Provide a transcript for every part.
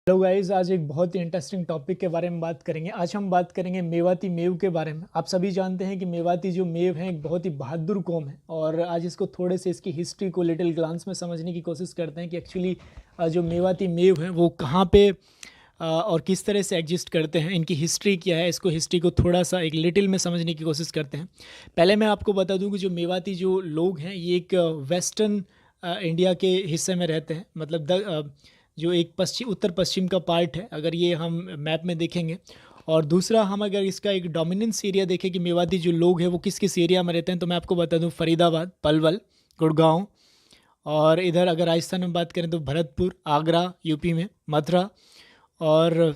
Hello guys, आज एक बहुत ही इंटरेस्टिंग टॉपिक के बारे में बात करेंगे। आज हम बात करेंगे मेवाती मेव के बारे में। आप सभी जानते हैं कि मेवाती जो मेव है एक बहुत ही बहादुर कौम है, और आज इसको थोड़े से इसकी हिस्ट्री को लिटिल ग्लांस में समझने की कोशिश करते हैं कि एक्चुअली जो मेवाती मेव है वो कहाँ पे और किस तरह से एग्जिस्ट करते हैं, इनकी हिस्ट्री क्या है। इसको हिस्ट्री को थोड़ा सा एक लिटिल में समझने की कोशिश करते हैं। पहले मैं आपको बता दूं कि जो मेवाती जो लोग हैं ये एक वेस्टर्न इंडिया के हिस्से में रहते हैं, मतलब जो एक उत्तर पश्चिम का पार्ट है अगर ये हम मैप में देखेंगे। और दूसरा, हम अगर इसका एक डोमिनेंस एरिया देखें कि मेवाती जो लोग हैं वो किस किस एरिया में रहते हैं, तो मैं आपको बता दूं फरीदाबाद, पलवल, गुड़गांव, और इधर अगर राजस्थान में बात करें तो भरतपुर, आगरा यूपी में, मथुरा, और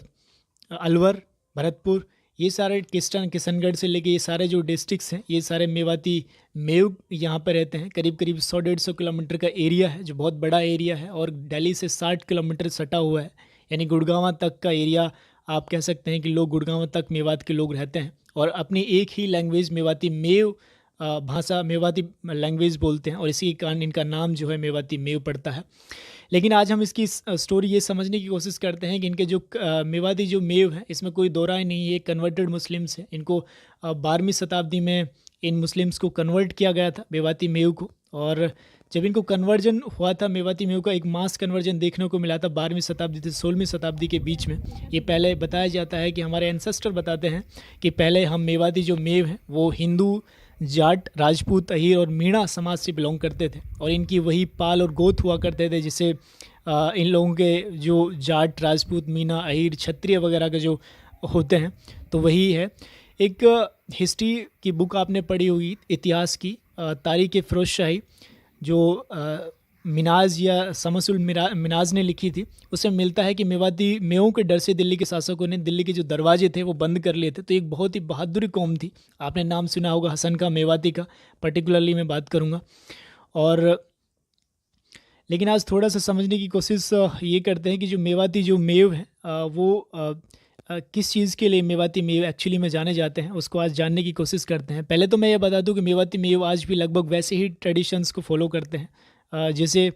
अलवर, भरतपुर, ये सारे किशनगढ़ से लेके ये सारे जो डिस्ट्रिक्ट्स हैं ये सारे मेवाती मेव यहाँ पर रहते हैं। करीब करीब 100-150 किलोमीटर का एरिया है जो बहुत बड़ा एरिया है, और दिल्ली से 60 किलोमीटर सटा हुआ है, यानी गुड़गांव तक का एरिया। आप कह सकते हैं कि लोग गुड़गांव तक मेवात के लोग रहते हैं और अपनी एक ही लैंग्वेज मेवाती मेव भाषा मेवाती लैंग्वेज बोलते हैं, और इसी के कारण इनका नाम जो है मेवाती मेव पड़ता है। लेकिन आज हम इसकी स्टोरी ये समझने की कोशिश करते हैं कि इनके जो मेवाती जो मेव है इसमें कोई दो राय नहीं है, कन्वर्टेड मुस्लिम्स हैं। इनको 12वीं शताब्दी में इन मुस्लिम्स को कन्वर्ट किया गया था मेवाती मेव को, और जब इनको कन्वर्जन हुआ था मेवाती मेव का एक मास कन्वर्जन देखने को मिला था 12वीं शताब्दी से 16वीं शताब्दी के बीच में। ये पहले बताया जाता है कि हमारे एंसेस्टर बताते हैं कि पहले हम मेवाती जो मेव हैं वो हिंदू, जाट, राजपूत, अहीर और मीणा समाज से बिलोंग करते थे, और इनकी वही पाल और गोत हुआ करते थे जिससे इन लोगों के जो जाट, राजपूत, मीणा, अहीर, क्षत्रिय वगैरह के जो होते हैं तो वही है। एक हिस्ट्री की बुक आपने पढ़ी हुई इतिहास की, तारीख़-ए-फ़िरोज़शाही, जो मिनाज या समसुल मिनाज ने लिखी थी, उससे मिलता है कि मेवाती मेवों के डर से दिल्ली के शासकों ने दिल्ली के जो दरवाजे थे वो बंद कर लिए थे। तो एक बहुत ही बहादुर कौम थी। आपने नाम सुना होगा हसन का मेवाती का, पर्टिकुलरली मैं बात करूँगा। और लेकिन आज थोड़ा सा समझने की कोशिश ये करते हैं कि जो मेवाती जो मेव है वो किस चीज़ के लिए मेवाती मेव एक्चुअली में जाने जाते हैं, उसको आज जानने की कोशिश करते हैं। पहले तो मैं ये बता दूं कि मेवाती मेव आज भी लगभग वैसे ही ट्रेडिशंस को फॉलो करते हैं जैसे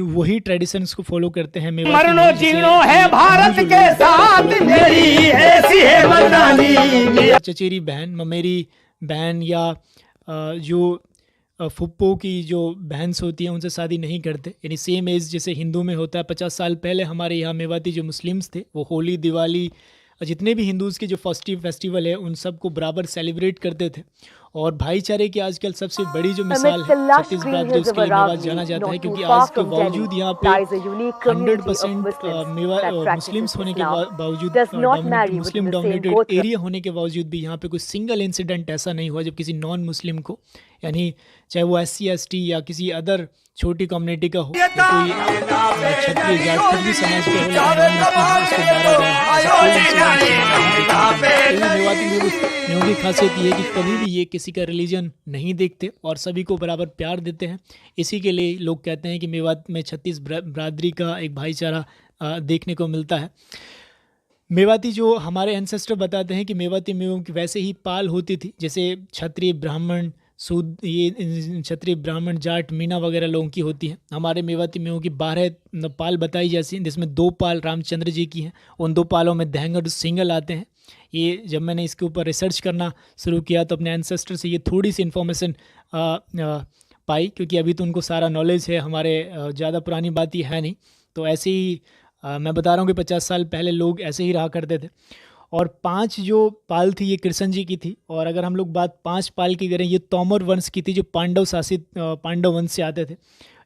वही ट्रेडिशंस को फॉलो करते हैं मरनो जीनो है भारत के साथ मेरी ऐसी है मर्दानी। चचेरी बहन, ममेरी बहन, या जो फुप्पो की जो बहन्स होती हैं उनसे शादी नहीं करते, यानी सेम एज जैसे हिंदू में होता है। 50 साल पहले हमारे यहाँ मेवाती जो मुस्लिम्स थे वो होली, दिवाली, जितने भी हिंदूज़ के जो फेस्टिवल है उन सब को बराबर सेलिब्रेट करते थे। और भाईचारे की आजकल सबसे बड़ी जो मिसाल है छत्तीसगढ़, जो उसके लिए मेवात जाना जाता है, क्योंकि आज के बावजूद यहाँ पे 100% मुस्लिम्स होने के बावजूद, मुस्लिम डोमिनेटेड एरिया होने के बावजूद भी यहाँ पे कोई सिंगल इंसिडेंट ऐसा नहीं हुआ जब किसी नॉन मुस्लिम को, यानी चाहे वो SC ST या किसी अदर छोटी कम्युनिटी का हो, कोई क्षत्रिय जाट कुछ भी समाज के हो, उसको मारा गया। मेवों की खासियत ये है कि कभी भी ये किसी का रिलीजन नहीं देखते और सभी को बराबर प्यार देते हैं। इसी के लिए लोग कहते हैं कि मेवात में 36 बिरादरी का एक भाईचारा देखने को मिलता है। मेवाती जो हमारे एंसेस्टर बताते हैं कि मेवाती मेवों की वैसे ही पाल होती थी जैसे क्षत्रिय, ब्राह्मण, सूद, ये क्षत्रिय, ब्राह्मण, जाट, मीणा वगैरह लोगों की होती हैं। हमारे मेवाती मेवों की 12 पाल बताई जाती हैं, जिसमें 2 पाल रामचंद्र जी की हैं। उन 2 पालों में दहंग और सिंगल आते हैं। ये जब मैंने इसके ऊपर रिसर्च करना शुरू किया तो अपने एंसेस्टर से ये थोड़ी सी इन्फॉर्मेशन पाई, क्योंकि अभी तो उनको सारा नॉलेज है, हमारे ज़्यादा पुरानी बात ही है नहीं। तो ऐसे ही मैं बता रहा हूँ कि 50 साल पहले लोग ऐसे ही रहा करते थे। और 5 जो पाल थी ये कृष्ण जी की थी। और अगर हम लोग बात 5 पाल की करें, ये तोमर वंश की थी जो पांडव शासित पांडव वंश से आते थे।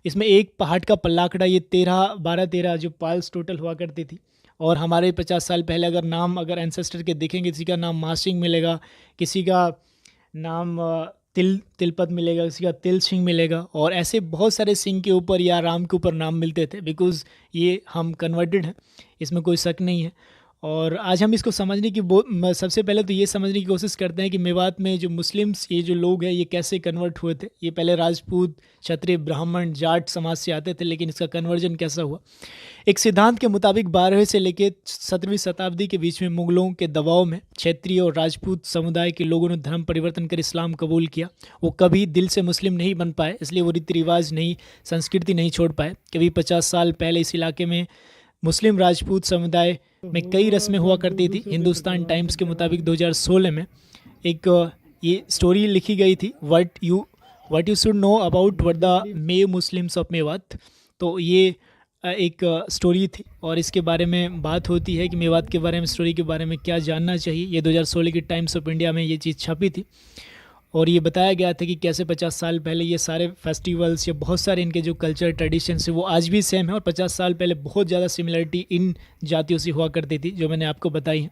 इसमें एक पहाड़ का पल्लाकड़ा, ये 13 जो पाल्स टोटल हुआ करती थी। और हमारे 50 साल पहले अगर एंसेस्टर के देखेंगे, किसी का नाम मासिंग मिलेगा, किसी का नाम तिलपत मिलेगा, किसी का तिल सिंह मिलेगा, और ऐसे बहुत सारे सिंह के ऊपर या राम के ऊपर नाम मिलते थे, बिकॉज़ ये हम कन्वर्टेड हैं, इसमें कोई शक नहीं है। और आज हम इसको समझने की सबसे पहले तो ये समझने की कोशिश करते हैं कि मेवात में जो मुस्लिम्स ये जो लोग हैं ये कैसे कन्वर्ट हुए थे। ये पहले राजपूत, क्षत्रिय, ब्राह्मण, जाट समाज से आते थे, लेकिन इसका कन्वर्जन कैसा हुआ। एक सिद्धांत के मुताबिक 12वीं से लेकर 17वीं शताब्दी के बीच में मुगलों के दबाव में क्षत्रिय और राजपूत समुदाय के लोगों ने धर्म परिवर्तन कर इस्लाम कबूल किया। वो कभी दिल से मुस्लिम नहीं बन पाए, इसलिए वो रीति रिवाज नहीं, संस्कृति नहीं छोड़ पाए। कभी 50 साल पहले इस इलाके में मुस्लिम राजपूत समुदाय में कई रस्में हुआ करती थी। हिंदुस्तान टाइम्स के मुताबिक 2016 में एक ये स्टोरी लिखी गई थी, what you should know about what the Meo Muslims of Mewat. तो ये एक स्टोरी थी और इसके बारे में बात होती है कि मेवात के बारे में, स्टोरी के बारे में क्या जानना चाहिए। ये 2016 की टाइम्स ऑफ इंडिया में ये चीज़ छपी थी और ये बताया गया था कि कैसे 50 साल पहले ये सारे फेस्टिवल्स या बहुत सारे इनके जो कल्चर ट्रेडिशंस है वो आज भी सेम है और 50 साल पहले बहुत ज़्यादा सिमिलरिटी इन जातियों से हुआ करती थी, जो मैंने आपको बताई है।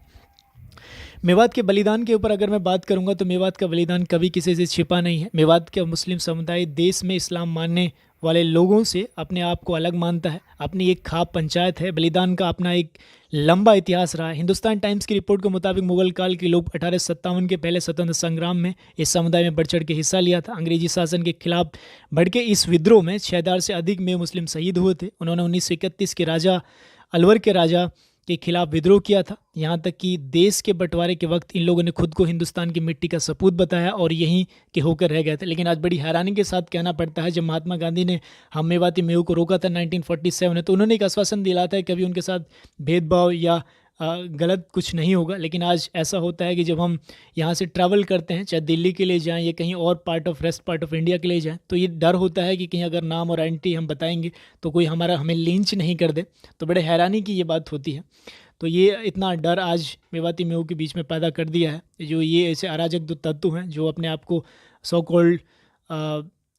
मेवात के बलिदान के ऊपर अगर मैं बात करूंगा तो मेवात का बलिदान कभी किसी से छिपा नहीं है। मेवात का मुस्लिम समुदाय देश में इस्लाम मानने वाले लोगों से अपने आप को अलग मानता है। अपनी एक खाप पंचायत है। बलिदान का अपना एक लंबा इतिहास रहा है। हिंदुस्तान टाइम्स की रिपोर्ट के मुताबिक मुगल काल के लोग 1857 के पहले स्वतंत्र संग्राम में इस समुदाय में बढ़ चढ़ के हिस्सा लिया था। अंग्रेजी शासन के खिलाफ भड़के इस विद्रोह में 6000 से अधिक में मुस्लिम शहीद हुए थे। उन्होंने 1931 के राजा अलवर के राजा के खिलाफ विद्रोह किया था। यहाँ तक कि देश के बंटवारे के वक्त इन लोगों ने खुद को हिंदुस्तान की मिट्टी का सपूत बताया और यहीं के होकर रह गए थे। लेकिन आज बड़ी हैरानी के साथ कहना पड़ता है, जब महात्मा गांधी ने हम मेवाती मेव को रोका था 1947 में, तो उन्होंने एक आश्वासन दिलाया था कभी उनके साथ भेदभाव या गलत कुछ नहीं होगा। लेकिन आज ऐसा होता है कि जब हम यहाँ से ट्रैवल करते हैं, चाहे दिल्ली के लिए जाएं या कहीं और रेस्ट पार्ट ऑफ इंडिया के लिए जाएं, तो ये डर होता है कि कहीं अगर नाम और आइडेंटिटी हम बताएंगे तो कोई हमें लिंच नहीं कर दे। तो बड़े हैरानी की ये बात होती है। तो ये इतना डर आज मेवाती मेव के बीच में पैदा कर दिया है। जो ये ऐसे अराजक दो तत्व हैं जो अपने आप को सो कॉल्ड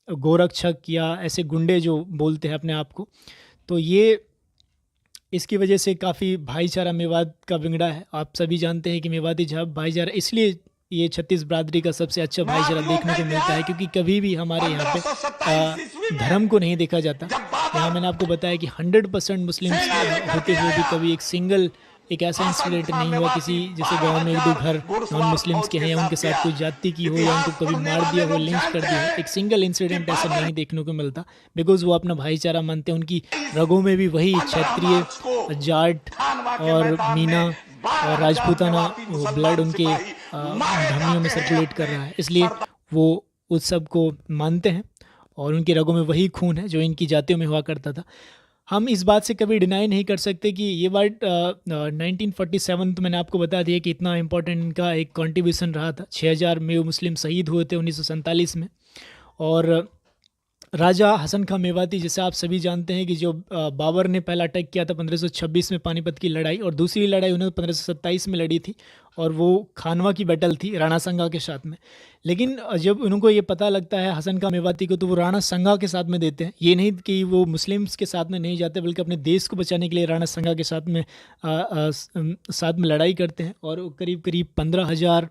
गोरक्षक या ऐसे गुंडे जो बोलते हैं अपने आप को, तो ये इसकी वजह से काफ़ी भाईचारा मेवात का बिगड़ा है। आप सभी जानते हैं कि मेवाती भाईचारा, इसलिए ये 36 बरादरी का सबसे अच्छा भाईचारा देखने को मिलता है क्योंकि कभी भी हमारे यहाँ पे धर्म को नहीं देखा जाता। यहाँ मैंने आपको बताया कि 100% मुस्लिम होते हुए भी कभी एक ऐसा इंसिडेंट नहीं हुआ किसी जैसे गांव में एक दो घर नॉन मुस्लिम्स के हैं या उनके साथ कोई जाति की हो या उनको कभी मार दिया हो, लिंच कर दिया हो। एक सिंगल इंसिडेंट ऐसा नहीं देखने को मिलता बिकॉज वो अपना भाईचारा मानते हैं। उनकी रगों में भी वही क्षत्रिय, जाट और मीना और राजपूताना ब्लड उनके धमनियों में सर्कुलेट कर रहा है, इसलिए वो उस सब को मानते हैं और उनकी रगों में वही खून है जो इनकी जातियों में हुआ करता था। हम इस बात से कभी डिनाई नहीं कर सकते कि ये बात 1947 तो मैंने आपको बता दिया कि इतना इम्पोर्टेंट इनका एक कंट्रीब्यूशन रहा था। 6000 मेव मुस्लिम शहीद हुए थे 1947 में। और राजा हसन खां मेवाती, जैसे आप सभी जानते हैं कि जो बाबर ने पहला अटैक किया था 1526 में पानीपत की लड़ाई, और दूसरी लड़ाई उन्होंने 1527 में लड़ी थी और वो खानवा की बैटल थी राणा संगा के साथ में। लेकिन जब उनको ये पता लगता है हसन खां मेवाती को, तो वो राणा संगा के साथ में देते हैं। ये नहीं कि वो मुस्लिम्स के साथ में नहीं जाते, बल्कि अपने देश को बचाने के लिए राणा संगा के साथ में लड़ाई करते हैं। और करीब करीब 12,000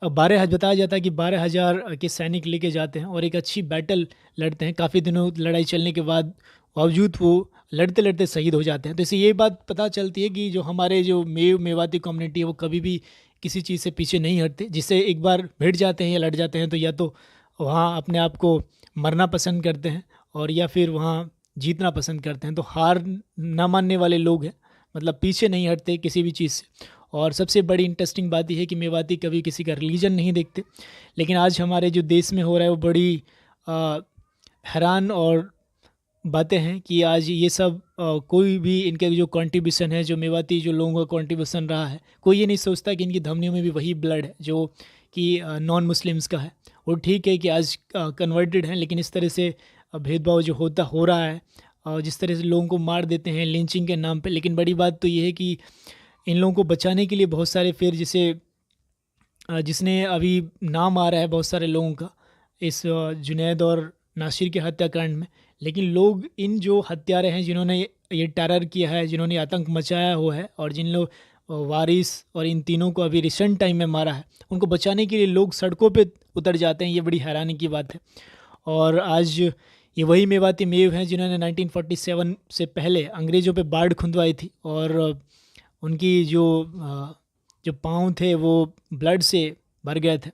बताया जाता है कि 12,000 के सैनिक लेके जाते हैं और एक अच्छी बैटल लड़ते हैं। काफ़ी दिनों लड़ाई चलने के बावजूद वो लड़ते लड़ते शहीद हो जाते हैं। तो इससे ये बात पता चलती है कि जो हमारे जो मेवाती कम्युनिटी है वो कभी भी किसी चीज़ से पीछे नहीं हटते। जिससे एक बार भिड़ जाते हैं या लड़ जाते हैं तो या तो वहाँ अपने आप को मरना पसंद करते हैं और या फिर वहाँ जीतना पसंद करते हैं। तो हार ना मानने वाले लोग हैं, मतलब पीछे नहीं हटते किसी भी चीज़ से। और सबसे बड़ी इंटरेस्टिंग बात यह है कि मेवाती कभी किसी का रिलीजन नहीं देखते। लेकिन आज हमारे जो देश में हो रहा है वो बड़ी हैरान और बातें हैं कि आज ये सब कोई भी इनके जो कंट्रीब्यूशन है, जो मेवाती जो लोगों का कंट्रीब्यूशन रहा है, कोई ये नहीं सोचता कि इनकी धमनियों में भी वही ब्लड है जो कि नॉन मुस्लिम्स का है। वो ठीक है कि आज कन्वर्टेड हैं, लेकिन इस तरह से भेदभाव जो हो रहा है, जिस तरह से लोगों को मार देते हैं लिंचिंग के नाम पे। लेकिन बड़ी बात तो ये है कि इन लोगों को बचाने के लिए बहुत सारे फिर जिसने अभी नाम आ रहा है बहुत सारे लोगों का इस जुनैद और नासिर के हत्याकांड में, लेकिन लोग इन जो हत्यारे हैं जिन्होंने ये टेरर किया है, जिन्होंने आतंक मचाया हुआ है और जिन लोग वारिस और इन तीनों को अभी रिसेंट टाइम में मारा है, उनको बचाने के लिए लोग सड़कों पे उतर जाते हैं। ये बड़ी हैरानी की बात है। और आज ये वही मेवाती मेव हैं जिन्होंने 1947 से पहले अंग्रेज़ों पे बाढ़ खुंदवाई थी और उनकी जो पाँव थे वो ब्लड से भर गए थे।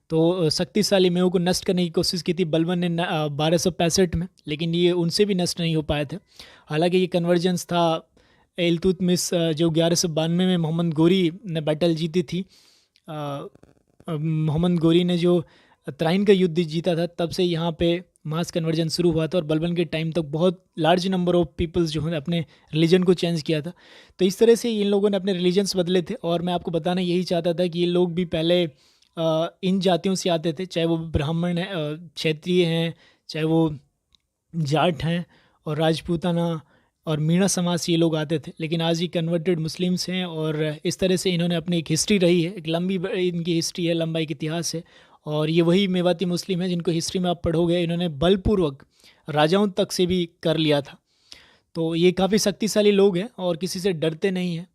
तो शक्तिशाली मेव को नष्ट करने की कोशिश की थी बलबन ने 1265 में, लेकिन ये उनसे भी नष्ट नहीं हो पाए थे। हालांकि ये कन्वर्जेंस था इल्तुतमिश जो 1192 में मोहम्मद गोरी ने बैटल जीती थी। मोहम्मद गोरी ने जो तराइन का युद्ध जीता था, तब से यहाँ पे मास कन्वर्जन शुरू हुआ था और बलबन के टाइम तक बहुत लार्ज नंबर ऑफ पीपल्स जो है अपने रिलीजन को चेंज किया था। तो इस तरह से इन लोगों ने अपने रिलीजन्स बदले थे। और मैं आपको बताना यही चाहता था कि ये लोग भी पहले इन जातियों से आते थे, चाहे वो ब्राह्मण हैं, क्षत्रिय हैं, चाहे वो जाट हैं और राजपूताना और मीणा समाज से ये लोग आते थे। लेकिन आज ये कन्वर्टेड मुस्लिम्स हैं और इस तरह से इन्होंने अपनी एक हिस्ट्री रही है, एक लंबी इनकी हिस्ट्री है, लंबा एक इतिहास है। और ये वही मेवाती मुस्लिम है जिनको हिस्ट्री में आप पढ़ोगे इन्होंने बलपूर्वक राजाओं तक से भी कर लिया था। तो ये काफ़ी शक्तिशाली लोग हैं और किसी से डरते नहीं हैं।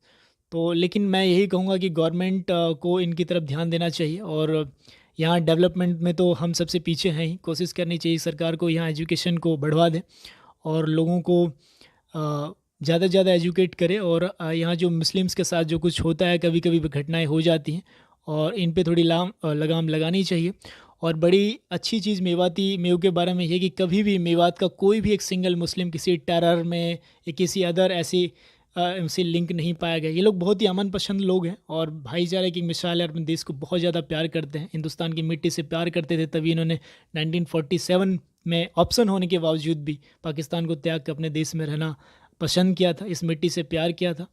तो लेकिन मैं यही कहूँगा कि गवर्नमेंट को इनकी तरफ ध्यान देना चाहिए। और यहाँ डेवलपमेंट में तो हम सबसे पीछे हैं ही, कोशिश करनी चाहिए सरकार को यहाँ एजुकेशन को बढ़वा दें और लोगों को ज़्यादा से ज़्यादा एजुकेट करे। और यहाँ जो मुस्लिम्स के साथ जो कुछ होता है, कभी कभी घटनाएं हो जाती हैं और इन पे थोड़ी लगाम लगानी चाहिए। और बड़ी अच्छी चीज़ मेवाती मेव के बारे में ये कि कभी भी मेवात का कोई भी एक सिंगल मुस्लिम किसी टेरर में या किसी अदर ऐसी से लिंक नहीं पाया गया। ये लोग बहुत ही अमन पसंद लोग हैं और भाईचारे की मिसाल है, अपने देश को बहुत ज़्यादा प्यार करते हैं, हिंदुस्तान की मिट्टी से प्यार करते थे, तभी इन्होंने 1947 में ऑप्शन होने के बावजूद भी पाकिस्तान को त्याग कर अपने देश में रहना पसंद किया था, इस मिट्टी से प्यार किया था।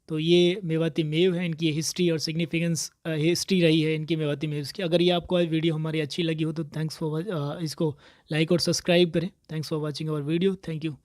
तो ये मेवाती मेव है, इनकी हिस्ट्री और सिग्निफिकेंस हिस्ट्री रही है इनकी मेवाती मेव्स की। अगर ये आपको आज वीडियो हमारी अच्छी लगी हो तो थैंक्स फॉर इसको लाइक और सब्सक्राइब करें। Thanks for watching our video. Thank you.